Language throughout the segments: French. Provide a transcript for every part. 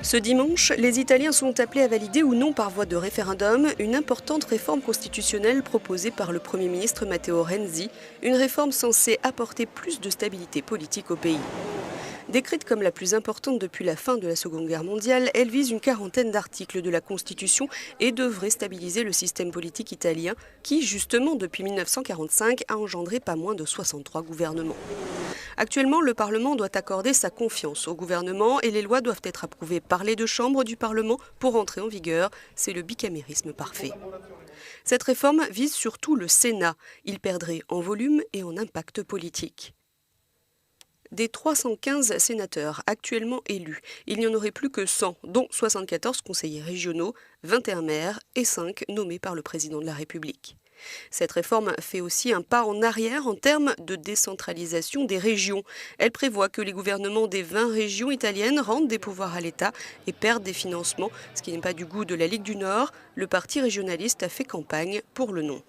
Ce dimanche, les Italiens sont appelés à valider ou non par voie de référendum une importante réforme constitutionnelle proposée par le Premier ministre Matteo Renzi, une réforme censée apporter plus de stabilité politique au pays. Décrite comme la plus importante depuis la fin de la Seconde Guerre mondiale, elle vise une quarantaine d'articles de la Constitution et devrait stabiliser le système politique italien qui, justement, depuis 1945, a engendré pas moins de 63 gouvernements. Actuellement, le Parlement doit accorder sa confiance au gouvernement et les lois doivent être approuvées par les deux chambres du Parlement pour entrer en vigueur. C'est le bicamérisme parfait. Cette réforme vise surtout le Sénat. Il perdrait en volume et en impact politique. Des 315 sénateurs actuellement élus, il n'y en aurait plus que 100, dont 74 conseillers régionaux, 21 maires et 5 nommés par le président de la République. Cette réforme fait aussi un pas en arrière en termes de décentralisation des régions. Elle prévoit que les gouvernements des 20 régions italiennes rendent des pouvoirs à l'État et perdent des financements, ce qui n'est pas du goût de la Ligue du Nord. Le parti régionaliste a fait campagne pour le non.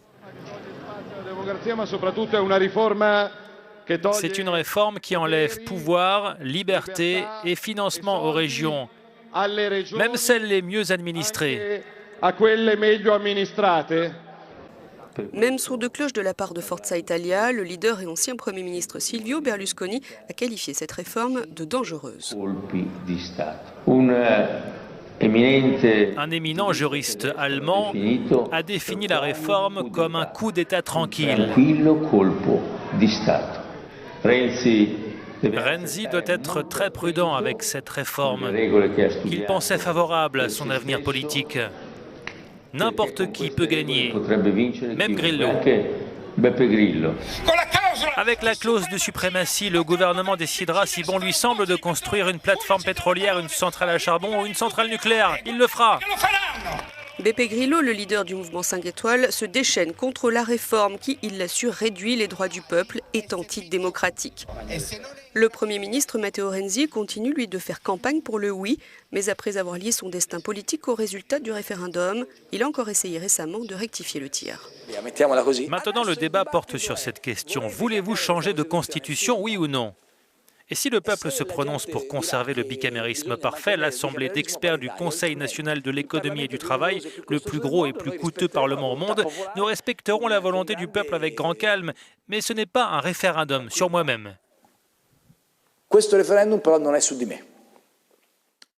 C'est une réforme qui enlève pouvoir, liberté et financement aux régions, même celles les mieux administrées. Même son de cloche de la part de Forza Italia, le leader et ancien Premier ministre Silvio Berlusconi a qualifié cette réforme de dangereuse. Un éminent juriste allemand a défini la réforme comme un coup d'État tranquille. Renzi doit être très prudent avec cette réforme. Il pensait favorable à son avenir politique. N'importe qui peut gagner, même Grillo. Avec la clause de suprématie, le gouvernement décidera si bon lui semble de construire une plateforme pétrolière, une centrale à charbon ou une centrale nucléaire. Il le fera. Beppe Grillo, le leader du mouvement 5 étoiles, se déchaîne contre la réforme qui, il l'assure, réduit les droits du peuple et est antidémocratique. Le Premier ministre Matteo Renzi continue, lui, de faire campagne pour le oui, mais après avoir lié son destin politique au résultat du référendum, il a encore essayé récemment de rectifier le tir. Maintenant, le débat porte sur cette question. Voulez-vous changer de constitution, oui ou non ? Et si le peuple se prononce pour conserver le bicamérisme parfait, l'Assemblée d'experts du Conseil national de l'économie et du travail, le plus gros et plus coûteux parlement au monde, nous respecterons la volonté du peuple avec grand calme, mais ce n'est pas un référendum sur moi-même. Questo referendum però non è su di me.